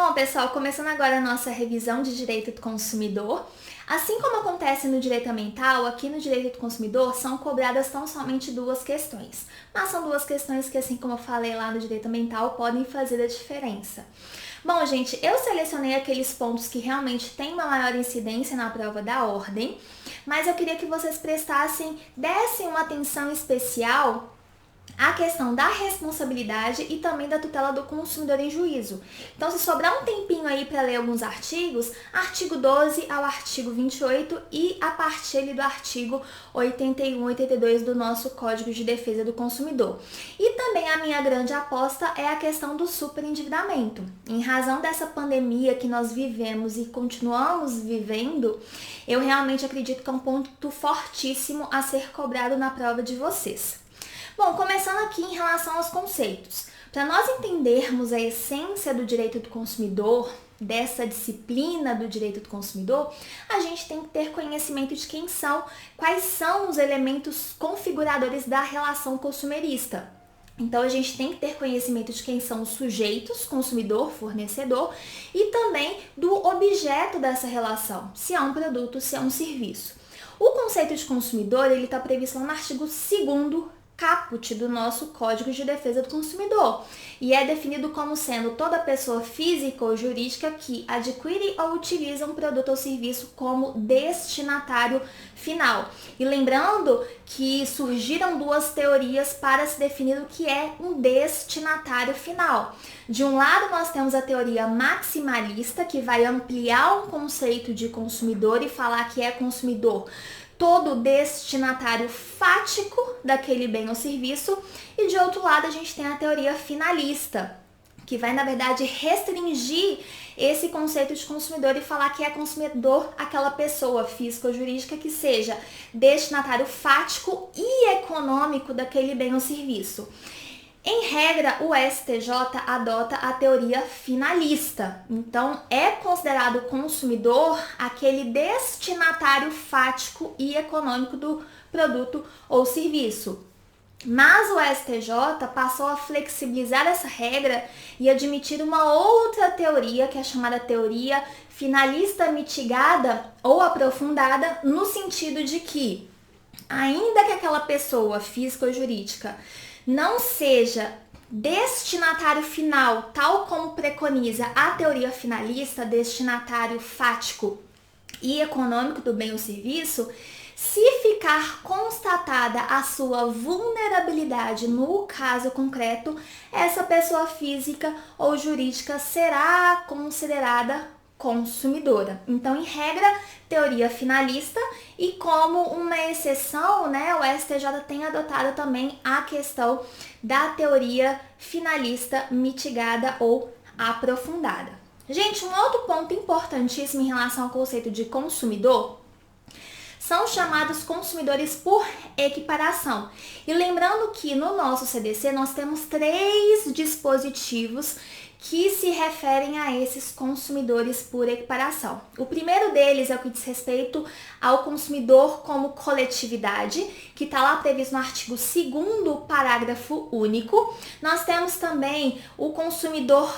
Bom, pessoal, começando agora a nossa revisão de direito do consumidor. Assim como acontece no direito ambiental, aqui no direito do consumidor são cobradas tão somente duas questões. Mas são duas questões que, assim como eu falei lá no direito ambiental, podem fazer a diferença. Bom, gente, eu selecionei aqueles pontos que realmente têm uma maior incidência na prova da ordem, mas eu queria que vocês dessem uma atenção especial a questão da responsabilidade e também da tutela do consumidor em juízo. Então, se sobrar um tempinho aí para ler alguns artigos, artigo 12 ao artigo 28 e a partir ali do artigo 81, 82 do nosso Código de Defesa do Consumidor. E também a minha grande aposta é a questão do superendividamento. Em razão dessa pandemia que nós vivemos e continuamos vivendo, eu realmente acredito que é um ponto fortíssimo a ser cobrado na prova de vocês. Bom, começando aqui em relação aos conceitos. Para nós entendermos a essência do direito do consumidor, dessa disciplina do direito do consumidor, a gente tem que ter conhecimento de quais são os elementos configuradores da relação consumerista. Então, a gente tem que ter conhecimento de quem são os sujeitos, consumidor, fornecedor, e também do objeto dessa relação, se é um produto, se é um serviço. O conceito de consumidor, ele está previsto lá no artigo 2º caput do nosso Código de Defesa do Consumidor e é definido como sendo toda pessoa física ou jurídica que adquire ou utiliza um produto ou serviço como destinatário final. E lembrando que surgiram duas teorias para se definir o que é um destinatário final. De um lado, nós temos a teoria maximalista, que vai ampliar o conceito de consumidor e falar que é consumidor todo destinatário fático daquele bem ou serviço, e de outro lado a gente tem a teoria finalista, que vai, na verdade, restringir esse conceito de consumidor e falar que é consumidor aquela pessoa física ou jurídica que seja destinatário fático e econômico daquele bem ou serviço. Em regra, o STJ adota a teoria finalista. Então, é considerado consumidor aquele destinatário fático e econômico do produto ou serviço. Mas o STJ passou a flexibilizar essa regra e admitir uma outra teoria, que é chamada teoria finalista mitigada ou aprofundada, no sentido de que, ainda que aquela pessoa física ou jurídica não seja destinatário final, tal como preconiza a teoria finalista, destinatário fático e econômico do bem ou serviço, se ficar constatada a sua vulnerabilidade no caso concreto, essa pessoa física ou jurídica será considerada consumidora. Então, em regra, teoria finalista, e como uma exceção, o STJ tem adotado também a questão da teoria finalista mitigada ou aprofundada. Gente, um outro ponto importantíssimo em relação ao conceito de consumidor são chamados consumidores por equiparação. E lembrando que no nosso CDC nós temos 3 dispositivos que se referem a esses consumidores por equiparação. O primeiro deles é o que diz respeito ao consumidor como coletividade, que está lá previsto no artigo 2º, parágrafo único. Nós temos também o consumidor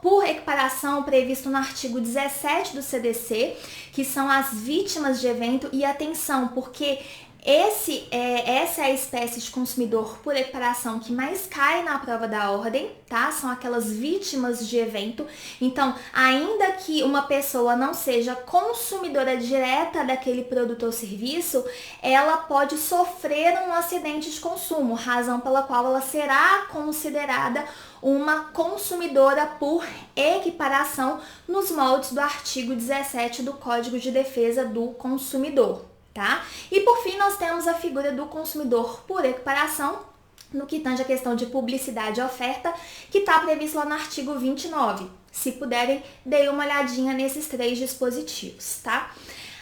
por equiparação previsto no artigo 17 do CDC, que são as vítimas de evento. E atenção, porque essa é a espécie de consumidor por equiparação que mais cai na prova da ordem, tá? São aquelas vítimas de evento. Então, ainda que uma pessoa não seja consumidora direta daquele produto ou serviço, ela pode sofrer um acidente de consumo, razão pela qual ela será considerada uma consumidora por equiparação nos moldes do artigo 17 do Código de Defesa do Consumidor. Tá? E por fim, nós temos a figura do consumidor por equiparação, no que tange a questão de publicidade e oferta, que está previsto lá no artigo 29. Se puderem, deem uma olhadinha nesses 3 dispositivos, tá?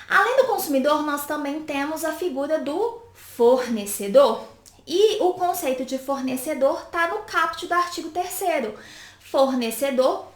Além do consumidor, nós também temos a figura do fornecedor. E o conceito de fornecedor está no caput do artigo 3º. Fornecedor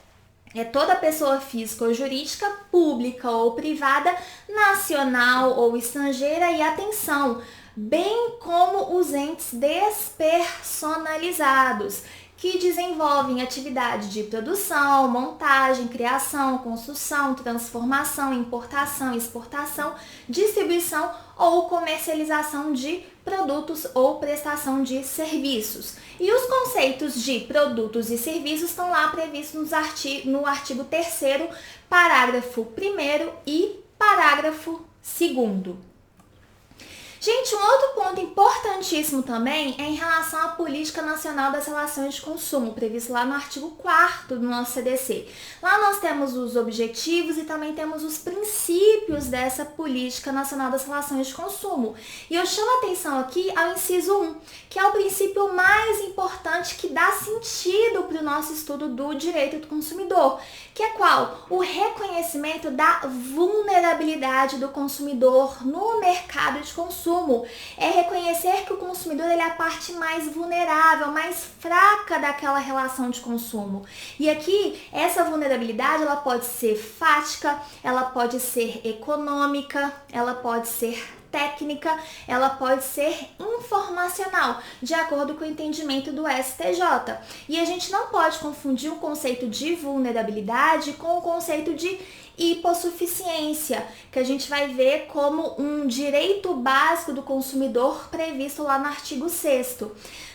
é toda pessoa física ou jurídica, pública ou privada, nacional ou estrangeira, e atenção, bem como os entes despersonalizados, que desenvolvem atividade de produção, montagem, criação, construção, transformação, importação, exportação, distribuição ou comercialização de produtos ou prestação de serviços. E os conceitos de produtos e serviços estão lá previstos no artigo 3º, parágrafo 1º e parágrafo 2º. Gente, um outro ponto importantíssimo também é em relação à Política Nacional das Relações de Consumo, previsto lá no artigo 4º do nosso CDC. Lá nós temos os objetivos e também temos os princípios dessa Política Nacional das Relações de Consumo. E eu chamo a atenção aqui ao inciso 1, que é o princípio mais importante que dá sentido para o nosso estudo do direito do consumidor, que é qual? O reconhecimento da vulnerabilidade do consumidor no mercado de consumo. É reconhecer que o consumidor ele é a parte mais vulnerável, mais fraca daquela relação de consumo. E aqui, essa vulnerabilidade ela pode ser fática, ela pode ser econômica, ela pode ser técnica, ela pode ser informacional, de acordo com o entendimento do STJ. E a gente não pode confundir o conceito de vulnerabilidade com o conceito de hipossuficiência, que a gente vai ver como um direito básico do consumidor previsto lá no artigo 6º.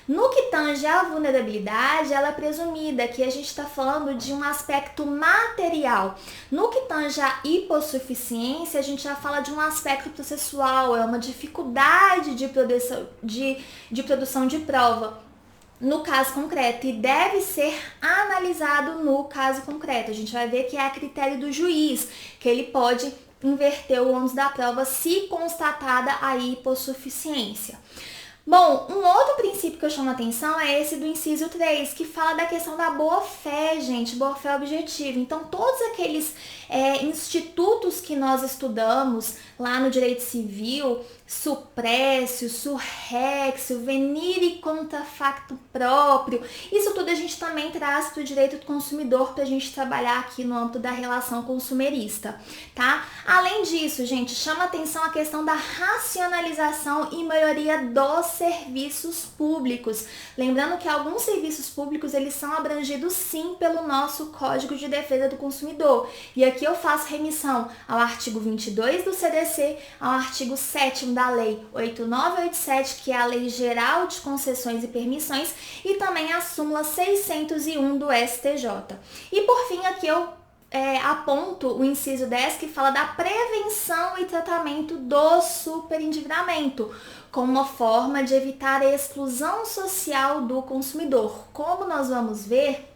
No que tange à vulnerabilidade, ela é presumida, que a gente está falando de um aspecto material. No que tange à hipossuficiência, a gente já fala de um aspecto processual, é uma dificuldade de produção de prova no caso concreto e deve ser analisado no caso concreto. A gente vai ver que é a critério do juiz, que ele pode inverter o ônus da prova se constatada a hipossuficiência. Bom, um outro princípio que eu chamo a atenção é esse do inciso 3, que fala da questão da boa-fé, gente, boa-fé objetiva. Então, todos aqueles institutos que nós estudamos lá no direito civil, suprécio, surrexio, venire contra facto próprio, isso tudo a gente também traz para o direito do consumidor para a gente trabalhar aqui no âmbito da relação consumerista, tá? Além disso, gente, chama atenção a questão da racionalização e melhoria dos serviços públicos. Lembrando que alguns serviços públicos, eles são abrangidos sim pelo nosso Código de Defesa do Consumidor. E aqui eu faço remissão ao artigo 22 do CDC, ao artigo 7º da Lei 8987, que é a Lei Geral de Concessões e Permissões, e também a súmula 601 do STJ. E por fim, aqui eu aponto o inciso 10, que fala da prevenção e tratamento do superendividamento, como uma forma de evitar a exclusão social do consumidor. Como nós vamos ver,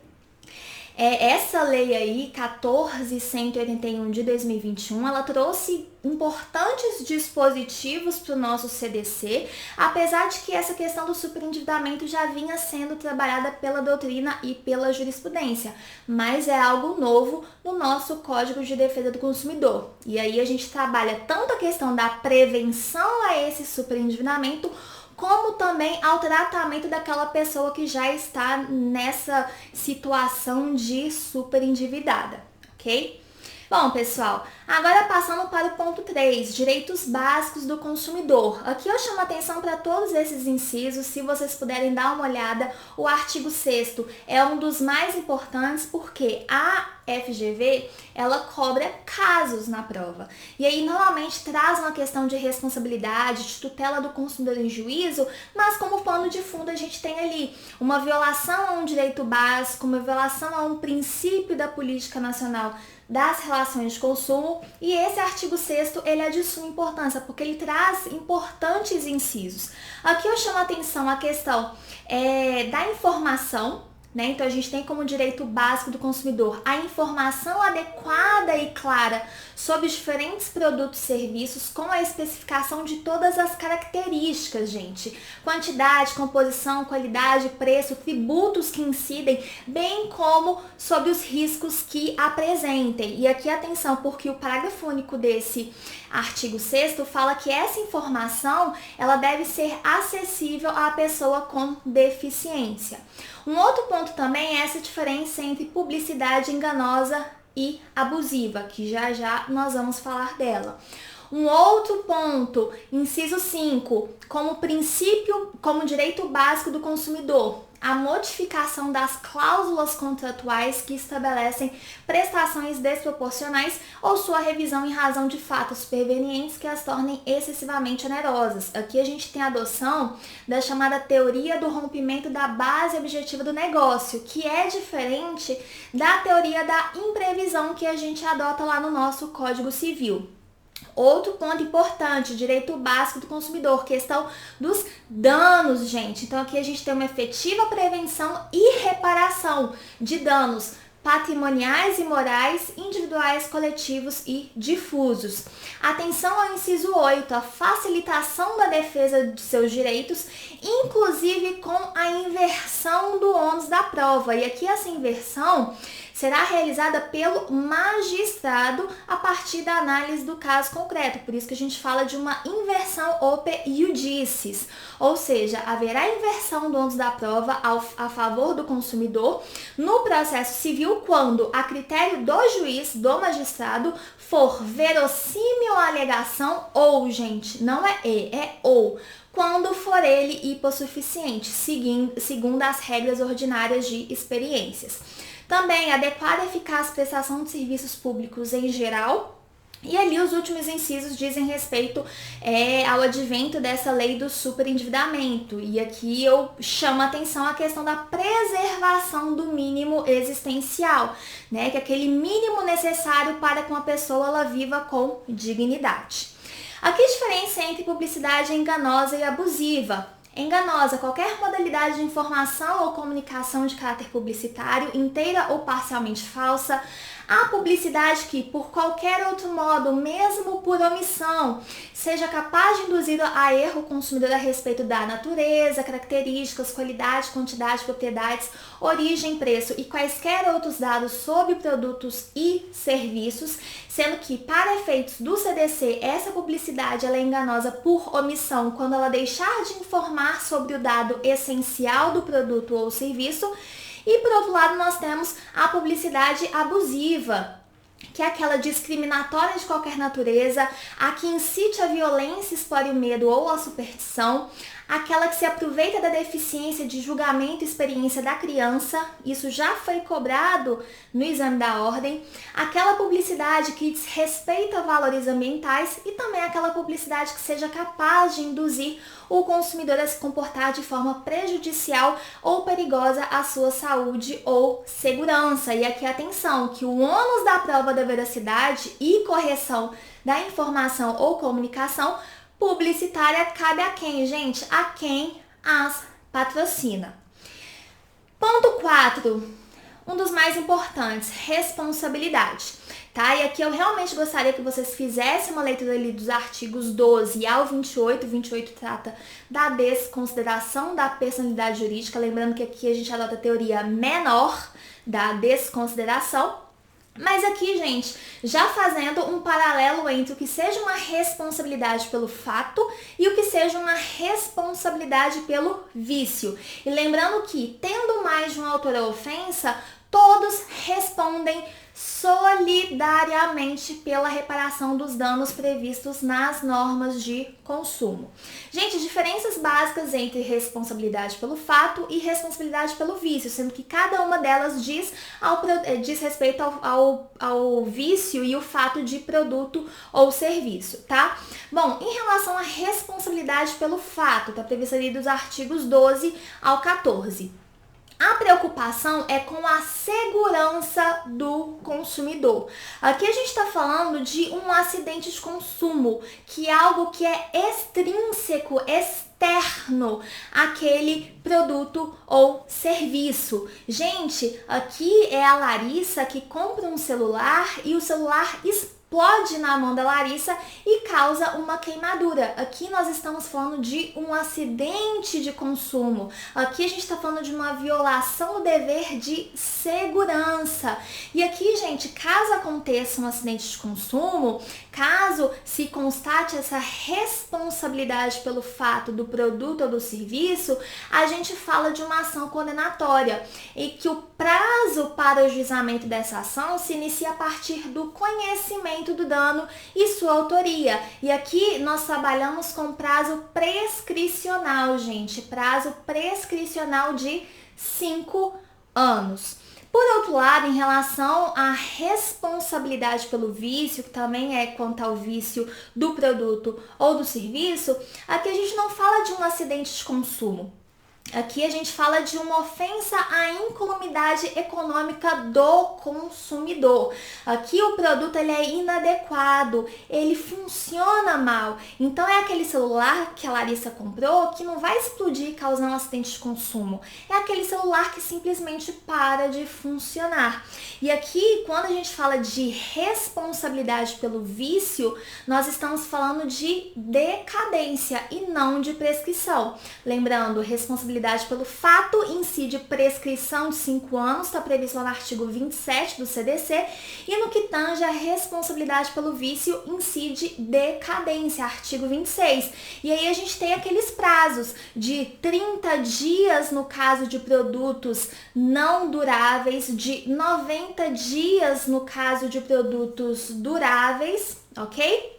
essa lei aí, 14.181 de 2021, ela trouxe importantes dispositivos para o nosso CDC, apesar de que essa questão do superendividamento já vinha sendo trabalhada pela doutrina e pela jurisprudência, mas é algo novo no nosso Código de Defesa do Consumidor. E aí a gente trabalha tanto a questão da prevenção a esse superendividamento, como também ao tratamento daquela pessoa que já está nessa situação de superendividada, ok? Bom, pessoal, agora passando para o ponto 3, direitos básicos do consumidor. Aqui eu chamo a atenção para todos esses incisos, se vocês puderem dar uma olhada, o artigo 6º é um dos mais importantes porque a FGV, ela cobra casos na prova. E aí, normalmente, traz uma questão de responsabilidade, de tutela do consumidor em juízo, mas como pano de fundo a gente tem ali uma violação a um direito básico, uma violação a um princípio da política nacional das relações de consumo, e esse artigo 6º, ele é de suma importância, porque ele traz importantes incisos. Aqui eu chamo a atenção a questão da informação, né? Então, a gente tem como direito básico do consumidor a informação adequada e clara sobre os diferentes produtos e serviços, com a especificação de todas as características, gente. Quantidade, composição, qualidade, preço, tributos que incidem, bem como sobre os riscos que apresentem. E aqui, atenção, porque o parágrafo único desse artigo 6º fala que essa informação, ela deve ser acessível à pessoa com deficiência. Um outro ponto também é essa diferença entre publicidade enganosa e abusiva, que já já nós vamos falar dela. Um outro ponto, inciso 5, como princípio, como direito básico do consumidor, a modificação das cláusulas contratuais que estabelecem prestações desproporcionais ou sua revisão em razão de fatos supervenientes que as tornem excessivamente onerosas. Aqui a gente tem a adoção da chamada teoria do rompimento da base objetiva do negócio, que é diferente da teoria da imprevisão que a gente adota lá no nosso Código Civil. Outro ponto importante, direito básico do consumidor, questão dos danos, gente. Então aqui a gente tem uma efetiva prevenção e reparação de danos patrimoniais e morais, individuais, coletivos e difusos. Atenção ao inciso 8, a facilitação da defesa de seus direitos, inclusive com a inversão do ônus da prova. E aqui essa inversão será realizada pelo magistrado a partir da análise do caso concreto. Por isso que a gente fala de uma inversão ope iudicis, ou seja, haverá inversão do ônus da prova a favor do consumidor no processo civil quando, a critério do juiz, do magistrado, for verossímil a alegação ou, gente, não é e, é ou, quando for ele hipossuficiente, segundo as regras ordinárias de experiências. Também adequada e eficaz prestação de serviços públicos em geral. E ali os últimos incisos dizem respeito ao advento dessa lei do superendividamento. E aqui eu chamo a atenção a questão da preservação do mínimo existencial, né? Que é aquele mínimo necessário para que uma pessoa ela viva com dignidade. Aqui a diferença entre publicidade enganosa e abusiva. Enganosa, qualquer modalidade de informação ou comunicação de caráter publicitário, inteira ou parcialmente falsa. A publicidade que, por qualquer outro modo, mesmo por omissão, seja capaz de induzir a erro o consumidor a respeito da natureza, características, qualidade, quantidade, propriedades, origem, preço e quaisquer outros dados sobre produtos e serviços, sendo que, para efeitos do CDC, essa publicidade ela é enganosa por omissão quando ela deixar de informar sobre o dado essencial do produto ou serviço. E por outro lado nós temos a publicidade abusiva, que é aquela discriminatória de qualquer natureza, a que incite a violência, explore o medo ou a superstição, aquela que se aproveita da deficiência de julgamento e experiência da criança, isso já foi cobrado no exame da ordem, aquela publicidade que desrespeita valores ambientais e também aquela publicidade que seja capaz de induzir o consumidor a se comportar de forma prejudicial ou perigosa à sua saúde ou segurança. E aqui atenção, que o ônus da prova da veracidade e correção da informação ou comunicação publicitária cabe a quem, gente? A quem as patrocina. Ponto 4, um dos mais importantes, responsabilidade. Tá? E aqui eu realmente gostaria que vocês fizessem uma leitura ali dos artigos 12 ao 28. O 28 trata da desconsideração da personalidade jurídica, lembrando que aqui a gente adota a teoria menor da desconsideração. Mas aqui, gente, já fazendo um paralelo entre o que seja uma responsabilidade pelo fato e o que seja uma responsabilidade pelo vício. E lembrando que, tendo mais de um autor à ofensa, todos respondem solidariamente pela reparação dos danos previstos nas normas de consumo. Gente, diferenças básicas entre responsabilidade pelo fato e responsabilidade pelo vício, sendo que cada uma delas diz respeito ao vício e o fato de produto ou serviço, tá? Bom, em relação à responsabilidade pelo fato, tá previsto ali dos artigos 12 ao 14. A preocupação é com a segurança do consumidor. Aqui a gente está falando de um acidente de consumo, que é algo que é extrínseco, externo àquele produto ou serviço. Gente, aqui é a Larissa que compra um celular e o celular explode na mão da Larissa e causa uma queimadura. Aqui nós estamos falando de um acidente de consumo. Aqui a gente está falando de uma violação do dever de segurança. E aqui, gente, caso aconteça um acidente de consumo, caso se constate essa responsabilidade pelo fato do produto ou do serviço, a gente fala de uma ação condenatória e que o prazo para o juizamento dessa ação se inicia a partir do conhecimento do dano e sua autoria. E aqui nós trabalhamos com prazo prescricional, gente, prazo prescricional de 5 anos. Por outro lado, em relação à responsabilidade pelo vício, que também é quanto ao vício do produto ou do serviço, aqui a gente não fala de um acidente de consumo. Aqui a gente fala de uma ofensa à incolumidade econômica do consumidor. Aqui o produto ele é inadequado, ele funciona mal. Então é aquele celular que a Larissa comprou que não vai explodir e causar um acidente de consumo. É aquele celular que simplesmente para de funcionar. E aqui, quando a gente fala de responsabilidade pelo vício, nós estamos falando de decadência e não de prescrição. Lembrando, responsabilidade pelo fato incide prescrição de 5 anos, está previsto lá no artigo 27 do CDC, e no que tange a responsabilidade pelo vício incide decadência, artigo 26. E aí a gente tem aqueles prazos de 30 dias no caso de produtos não duráveis, de 90 dias no caso de produtos duráveis, ok?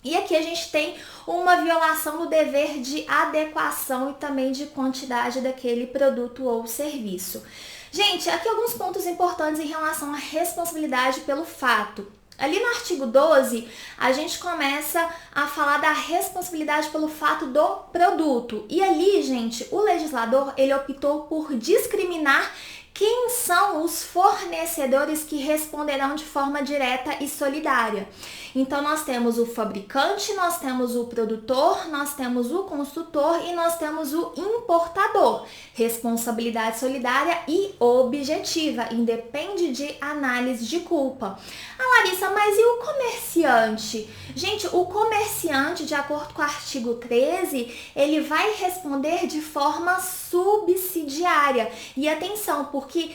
E aqui a gente tem uma violação do dever de adequação e também de quantidade daquele produto ou serviço. Gente, aqui alguns pontos importantes em relação à responsabilidade pelo fato. Ali no artigo 12, a gente começa a falar da responsabilidade pelo fato do produto. E ali, gente, o legislador, ele optou por discriminar quem são os fornecedores que responderão de forma direta e solidária. Então, nós temos o fabricante, nós temos o produtor, nós temos o construtor e nós temos o importador. Responsabilidade solidária e objetiva, independe de análise de culpa. Ah, Larissa, mas e o comerciante? Gente, o comerciante, de acordo com o artigo 13, ele vai responder de forma subsidiária. E atenção, porque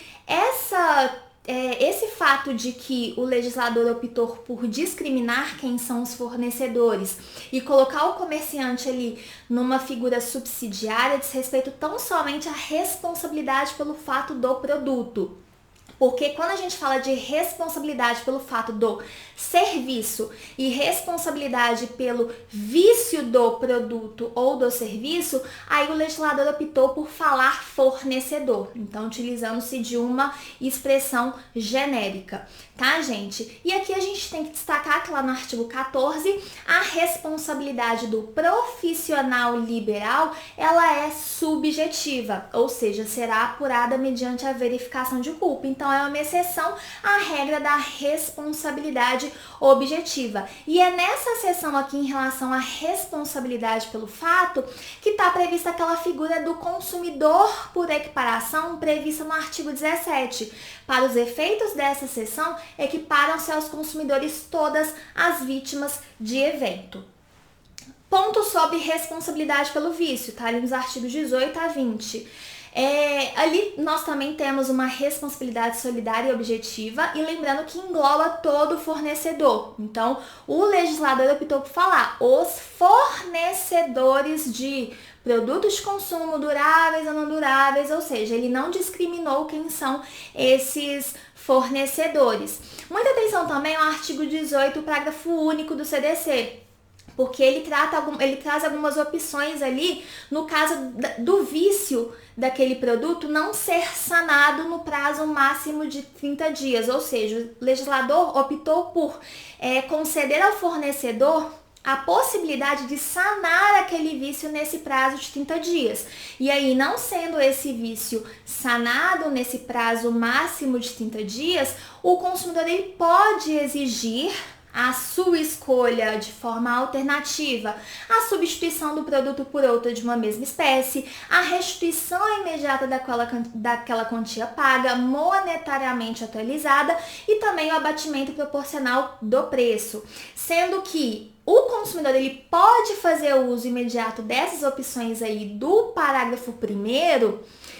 esse fato de que o legislador optou por discriminar quem são os fornecedores e colocar o comerciante ali numa figura subsidiária diz respeito tão somente à responsabilidade pelo fato do produto. Porque quando a gente fala de responsabilidade pelo fato do serviço e responsabilidade pelo vício do produto ou do serviço, aí o legislador optou por falar fornecedor. Então, utilizando-se de uma expressão genérica, tá, gente? E aqui a gente tem que destacar que lá no artigo 14, a responsabilidade do profissional liberal, ela é subjetiva, ou seja, será apurada mediante a verificação de culpa. Então, é uma exceção à regra da responsabilidade objetiva. E é nessa seção aqui em relação à responsabilidade pelo fato que está prevista aquela figura do consumidor por equiparação prevista no artigo 17. Para os efeitos dessa seção, equiparam-se aos consumidores todas as vítimas de evento. Ponto sobre responsabilidade pelo vício, tá? Ali nos artigos 18 a 20. Ali nós também temos uma responsabilidade solidária e objetiva, e lembrando que engloba todo fornecedor. Então, o legislador optou por falar os fornecedores de produtos de consumo duráveis ou não duráveis, ou seja, ele não discriminou quem são esses fornecedores. Muita atenção também ao artigo 18, parágrafo único do CDC. Porque ele traz algumas opções ali no caso do vício daquele produto não ser sanado no prazo máximo de 30 dias. Ou seja, o legislador optou por conceder ao fornecedor a possibilidade de sanar aquele vício nesse prazo de 30 dias. E aí, não sendo esse vício sanado nesse prazo máximo de 30 dias, o consumidor ele pode exigir a sua escolha de forma alternativa, a substituição do produto por outro de uma mesma espécie, a restituição imediata daquela quantia paga, monetariamente atualizada, e também o abatimento proporcional do preço. Sendo que o consumidor ele pode fazer o uso imediato dessas opções aí do parágrafo 1º,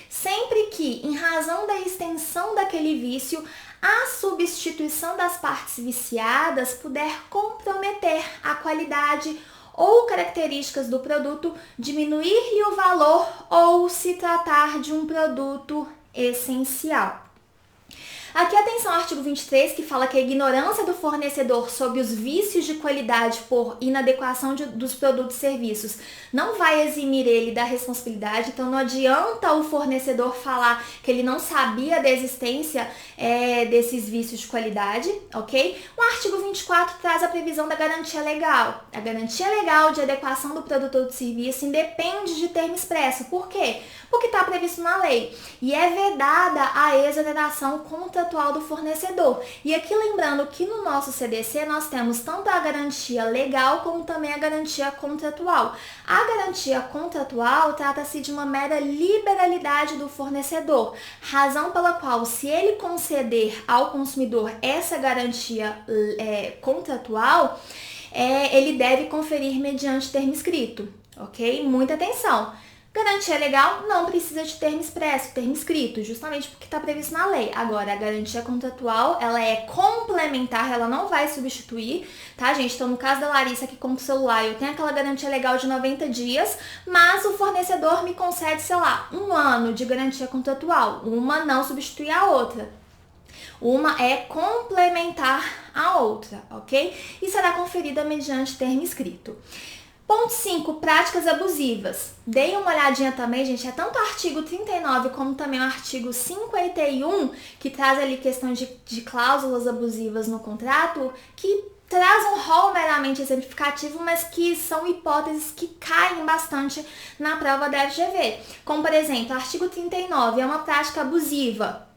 sempre que, em razão da extensão daquele vício, a substituição das partes viciadas puder comprometer a qualidade ou características do produto, diminuir-lhe o valor ou se tratar de um produto essencial. Aqui, atenção ao artigo 23, que fala que a ignorância do fornecedor sobre os vícios de qualidade por inadequação dos produtos e serviços não vai eximir ele da responsabilidade. Então, não adianta o fornecedor falar que ele não sabia da existência desses vícios de qualidade, ok? O artigo 24 traz a previsão da garantia legal. A garantia legal de adequação do produto ou do serviço independe de termo expresso. Por quê? Porque está previsto na lei e é vedada a exoneração contratual do fornecedor. E aqui lembrando que no nosso CDC nós temos tanto a garantia legal como também a garantia contratual. A garantia contratual trata-se de uma mera liberalidade do fornecedor, razão pela qual, se ele conceder ao consumidor essa garantia contratual, ele deve conferir mediante termo escrito, ok? Muita atenção! Garantia legal não precisa de termo expresso, termo escrito, justamente porque está previsto na lei. Agora, a garantia contratual, ela é complementar, ela não vai substituir, tá, gente? Então, no caso da Larissa aqui com o celular, eu tenho aquela garantia legal de 90 dias, mas o fornecedor me concede, sei lá, 1 ano de garantia contratual. Uma não substitui a outra. Uma é complementar a outra, ok? E será conferida mediante termo escrito. Ponto 5, práticas abusivas. Deem uma olhadinha também, gente, é tanto o artigo 39 como também o artigo 51, que traz ali questão de cláusulas abusivas no contrato, que traz um rol meramente exemplificativo, mas que são hipóteses que caem bastante na prova da FGV. Como, por exemplo, o artigo 39 é uma prática abusiva.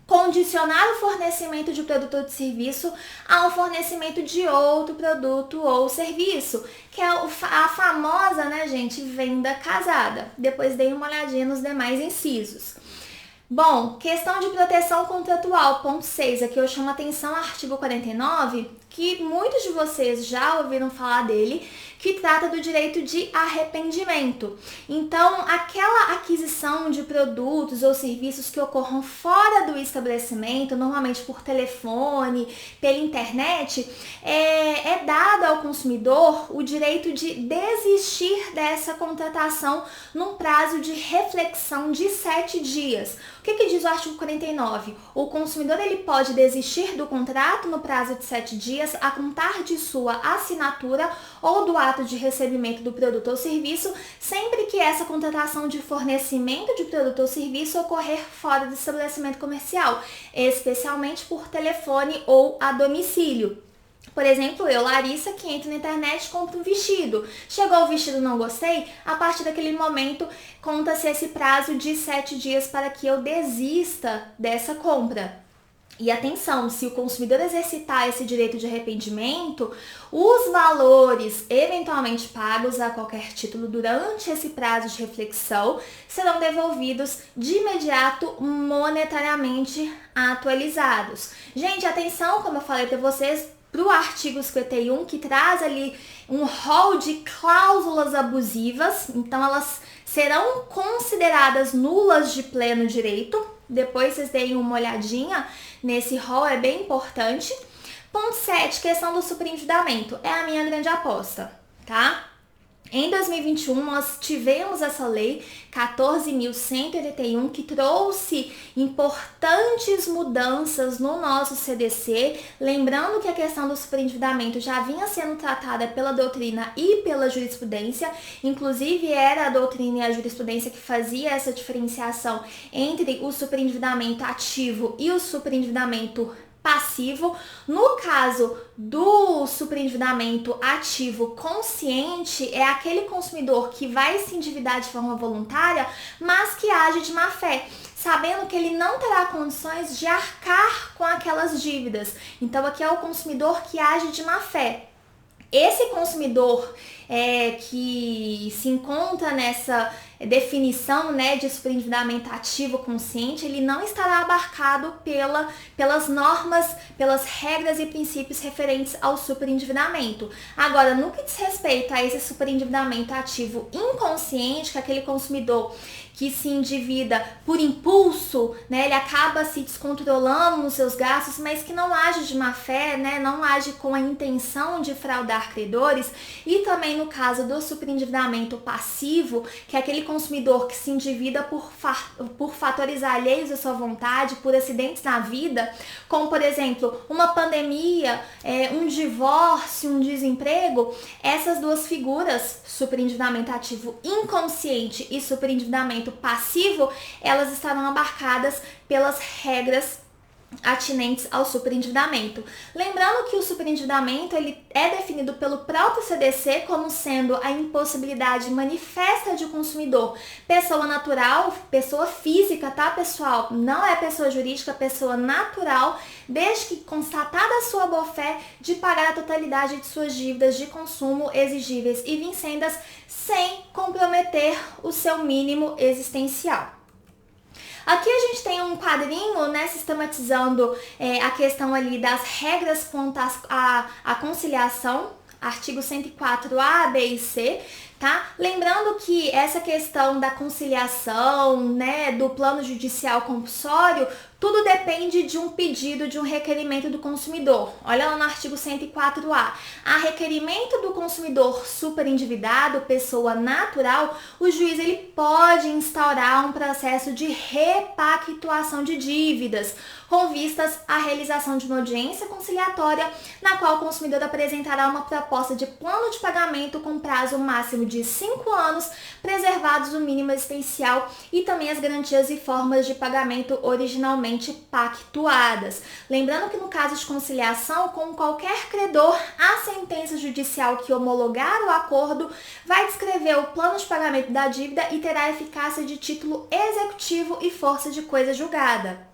Condicionar o fornecimento de produto ou de serviço ao fornecimento de outro produto ou serviço, que é a famosa, né, gente, venda casada. Depois dei uma olhadinha nos demais incisos. Bom, questão de proteção contratual, ponto 6, aqui eu chamo a atenção ao artigo 49, que muitos de vocês já ouviram falar dele, que trata do direito de arrependimento. Então, aquela aquisição de produtos ou serviços que ocorram fora do estabelecimento, normalmente por telefone, pela internet, é dado ao consumidor o direito de desistir dessa contratação num prazo de reflexão de 7 dias. O que diz o artigo 49? O consumidor ele pode desistir do contrato no prazo de 7 dias a contar de sua assinatura ou do ato de recebimento do produto ou serviço, sempre que essa contratação de fornecimento de produto ou serviço ocorrer fora do estabelecimento comercial, especialmente por telefone ou a domicílio. Por exemplo, eu, Larissa, que entro na internet e compro um vestido. Chegou o vestido, não gostei? A partir daquele momento, conta-se esse prazo de 7 dias para que eu desista dessa compra. E atenção, se o consumidor exercitar esse direito de arrependimento, os valores eventualmente pagos a qualquer título durante esse prazo de reflexão serão devolvidos de imediato monetariamente atualizados. Gente, atenção, como eu falei para vocês, para o artigo 51, que traz ali um rol de cláusulas abusivas, então elas serão consideradas nulas de pleno direito. Depois vocês deem uma olhadinha nesse rol, é bem importante. Ponto 7, questão do superendividamento. É a minha grande aposta, tá? Em 2021, nós tivemos essa lei 14.181 que trouxe importantes mudanças no nosso CDC. Lembrando que a questão do superendividamento já vinha sendo tratada pela doutrina e pela jurisprudência. Inclusive, era a doutrina e a jurisprudência que fazia essa diferenciação entre o superendividamento ativo e o superendividamento passivo. No caso do superendividamento ativo consciente, é aquele consumidor que vai se endividar de forma voluntária, mas que age de má fé, sabendo que ele não terá condições de arcar com aquelas dívidas. Então, aqui é o consumidor que age de má fé. Esse consumidor que se encontra nessa definição, né, de superendividamento ativo consciente, ele não estará abarcado pelas normas, pelas regras e princípios referentes ao superendividamento. Agora, no que diz respeito a esse superendividamento ativo inconsciente, que é aquele consumidor que se endivida por impulso, né, ele acaba se descontrolando nos seus gastos, mas que não age de má fé, né, não age com a intenção de fraudar credores, e também no caso do superendividamento passivo, que é aquele consumidor que se endivida por fatores alheios à sua vontade, por acidentes na vida, como por exemplo, uma pandemia, um divórcio, um desemprego, essas duas figuras, superendividamento ativo inconsciente e superendividamento passivo, elas estarão abarcadas pelas regras atinentes ao superendividamento. Lembrando que o superendividamento ele é definido pelo próprio CDC como sendo a impossibilidade manifesta de consumidor, pessoa natural, pessoa física, tá pessoal? Não é pessoa jurídica, pessoa natural, desde que constatada a sua boa-fé de pagar a totalidade de suas dívidas de consumo exigíveis e vincendas sem comprometer o seu mínimo existencial. Aqui a gente tem um quadrinho, né, sistematizando a questão ali das regras quanto à conciliação, artigo 104A, B e C, tá? Lembrando que essa questão da conciliação, né, do plano judicial compulsório, tudo depende de um pedido, de um requerimento do consumidor. Olha lá no artigo 104A. A requerimento do consumidor superendividado, pessoa natural, o juiz ele pode instaurar um processo de repactuação de dívidas, com vistas à realização de uma audiência conciliatória, na qual o consumidor apresentará uma proposta de plano de pagamento com prazo máximo de 5 anos, preservados o mínimo existencial e também as garantias e formas de pagamento originalmente pactuadas. Lembrando que no caso de conciliação, com qualquer credor, a sentença judicial que homologar o acordo vai descrever o plano de pagamento da dívida e terá eficácia de título executivo e força de coisa julgada.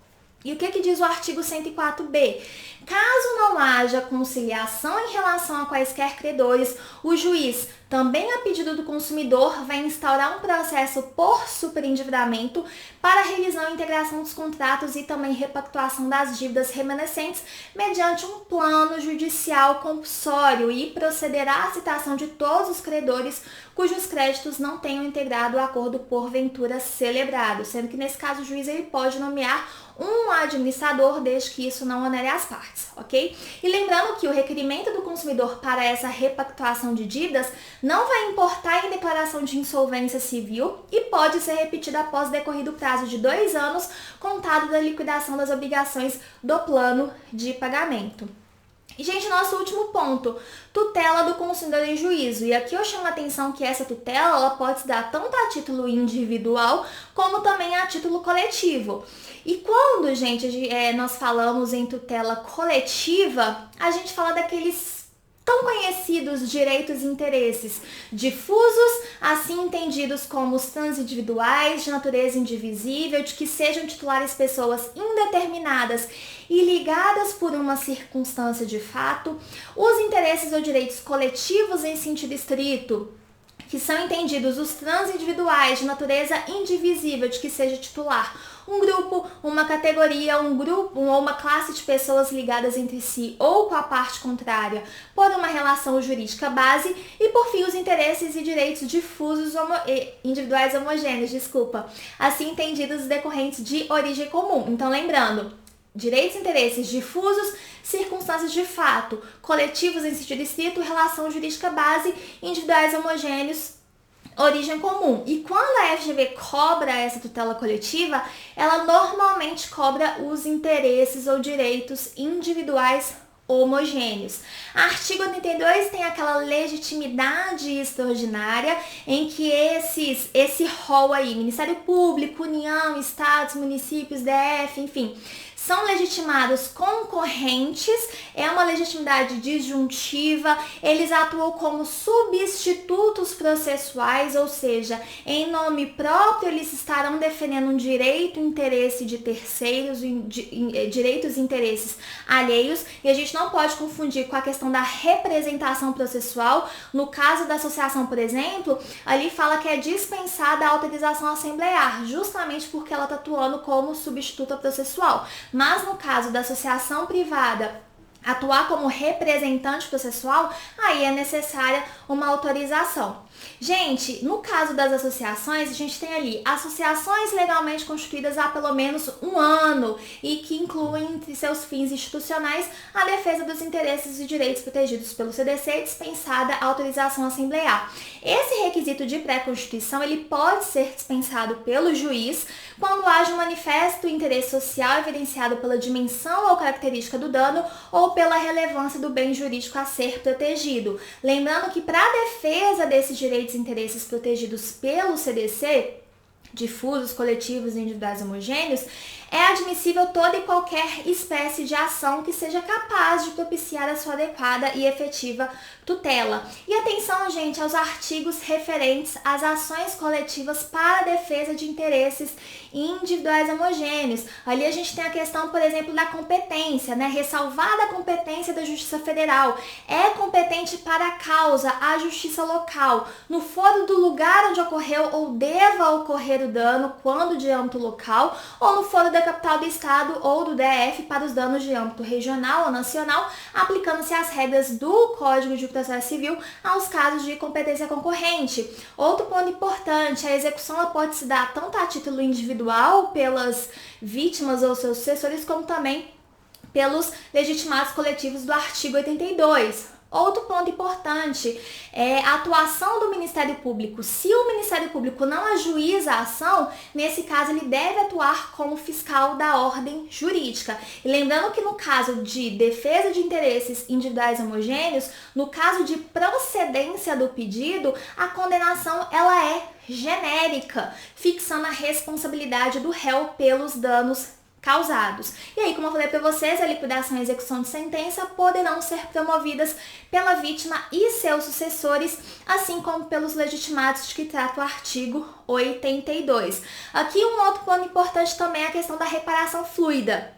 E o que diz o artigo 104b? Caso não haja conciliação em relação a quaisquer credores, o juiz, também a pedido do consumidor, vai instaurar um processo por superendividamento para revisão e integração dos contratos e também repactuação das dívidas remanescentes mediante um plano judicial compulsório e procederá à citação de todos os credores cujos créditos não tenham integrado o acordo porventura celebrado, sendo que nesse caso o juiz ele pode nomear um administrador, desde que isso não onere as partes, ok? E lembrando que o requerimento do consumidor para essa repactuação de dívidas não vai importar em declaração de insolvência civil e pode ser repetida após decorrido o prazo de 2 anos, contado da liquidação das obrigações do plano de pagamento. E, gente, nosso último ponto, tutela do consumidor em juízo. E aqui eu chamo a atenção que essa tutela ela pode se dar tanto a título individual como também a título coletivo. E quando, gente, nós falamos em tutela coletiva, a gente fala daqueles tão conhecidos direitos e interesses difusos, assim entendidos como os transindividuais, de natureza indivisível, de que sejam titulares pessoas indeterminadas e ligadas por uma circunstância de fato, os interesses ou direitos coletivos em sentido estrito, que são entendidos os transindividuais de natureza indivisível, de que seja titular um grupo, uma categoria, um grupo ou uma classe de pessoas ligadas entre si ou com a parte contrária por uma relação jurídica base e, por fim, os interesses e direitos difusos individuais homogêneos, assim entendidos decorrentes de origem comum. Então, lembrando, direitos e interesses difusos, circunstâncias de fato, coletivos em sentido estrito, relação jurídica base, individuais homogêneos, origem comum. E quando a FGV cobra essa tutela coletiva, ela normalmente cobra os interesses ou direitos individuais homogêneos. Artigo 82 tem aquela legitimidade extraordinária em que esse rol aí, Ministério Público, União, Estados, municípios, DF, enfim, são legitimados concorrentes, é uma legitimidade disjuntiva, eles atuam como substitutos processuais, ou seja, em nome próprio eles estarão defendendo um direito e interesse de terceiros, direitos e interesses alheios, e a gente não pode confundir com a questão da representação processual. No caso da associação, por exemplo, ali fala que é dispensada a autorização assemblear, justamente porque ela está atuando como substituta processual. Mas no caso da associação privada, atuar como representante processual, aí é necessária uma autorização. Gente, no caso das associações, a gente tem ali associações legalmente constituídas há pelo menos um ano e que incluem entre seus fins institucionais a defesa dos interesses e direitos protegidos pelo CDC, dispensada a autorização assemblear. Esse requisito de pré-constituição, ele pode ser dispensado pelo juiz quando haja um manifesto interesse social evidenciado pela dimensão ou característica do dano ou pela relevância do bem jurídico a ser protegido. Lembrando que para a defesa desses direitos e interesses protegidos pelo CDC, difusos, coletivos e individuais homogêneos, é admissível toda e qualquer espécie de ação que seja capaz de propiciar a sua adequada e efetiva tutela. E atenção, gente, aos artigos referentes às ações coletivas para a defesa de interesses individuais homogêneos. Ali a gente tem a questão, por exemplo, da competência, né? Ressalvada a competência da Justiça Federal. É competente para a causa a Justiça Local, no foro do lugar onde ocorreu ou deva ocorrer o dano, quando de âmbito local, ou no foro da capital do estado ou do DF para os danos de âmbito regional ou nacional, aplicando-se as regras do Código de Processo Civil aos casos de competência concorrente. Outro ponto importante, a execução ela pode se dar tanto a título individual pelas vítimas ou seus sucessores, como também pelos legitimados coletivos do artigo 82. Outro ponto importante é a atuação do Ministério Público. Se o Ministério Público não ajuiza a ação, nesse caso ele deve atuar como fiscal da ordem jurídica. E lembrando que no caso de defesa de interesses individuais homogêneos, no caso de procedência do pedido, a condenação ela é genérica, fixando a responsabilidade do réu pelos danos causados. E aí, como eu falei para vocês, a liquidação e execução de sentença poderão ser promovidas pela vítima e seus sucessores, assim como pelos legitimados de que trata o artigo 82. Aqui um outro ponto importante também é a questão da reparação fluida.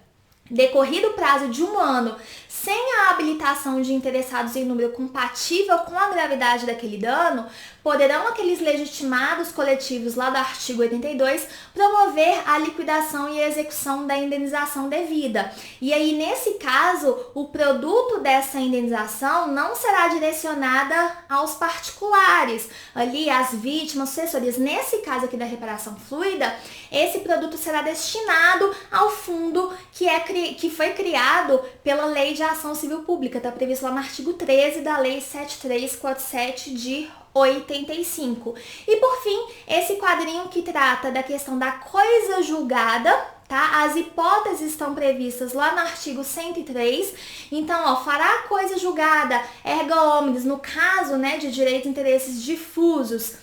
Decorrido o prazo de um ano, sem a habilitação de interessados em número compatível com a gravidade daquele dano, poderão aqueles legitimados coletivos lá do artigo 82 promover a liquidação e a execução da indenização devida. E aí, nesse caso, o produto dessa indenização não será direcionada aos particulares, ali às vítimas, sucessores. Nesse caso aqui da reparação fluida, esse produto será destinado ao fundo que foi criado pela Lei de Ação Civil Pública, está previsto lá no artigo 13 da Lei 7347 de 85. E por fim, esse quadrinho que trata da questão da coisa julgada, tá? As hipóteses estão previstas lá no artigo 103. Então, ó, fará coisa julgada erga omnes no caso, né, de direitos e interesses difusos,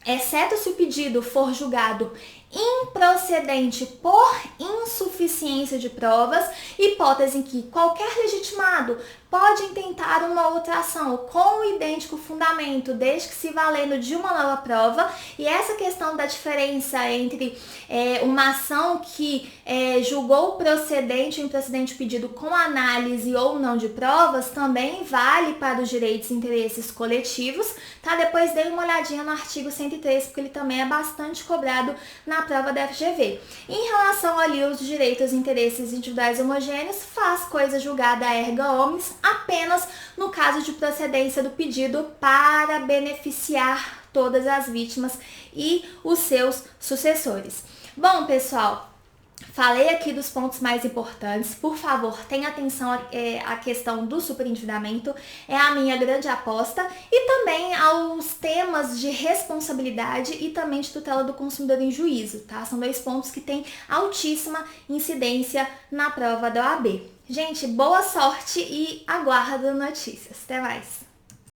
exceto se o pedido for julgado improcedente por insuficiência de provas, hipótese em que qualquer legitimado pode intentar uma outra ação com o idêntico fundamento, desde que se valendo de uma nova prova. E essa questão da diferença entre uma ação que julgou procedente ou improcedente pedido com análise ou não de provas também vale para os direitos e interesses coletivos, tá? Depois dê uma olhadinha no artigo 103, porque ele também é bastante cobrado na prova da FGV. Em relação ali aos direitos e interesses individuais homogêneos, faz coisa julgada erga omnes apenas no caso de procedência do pedido para beneficiar todas as vítimas e os seus sucessores. Bom, pessoal, falei aqui dos pontos mais importantes. Por favor, tenha atenção à questão do superendividamento, é a minha grande aposta, e também aos temas de responsabilidade e também de tutela do consumidor em juízo, tá? São dois pontos que têm altíssima incidência na prova da OAB. Gente, boa sorte e aguardo notícias. Até mais!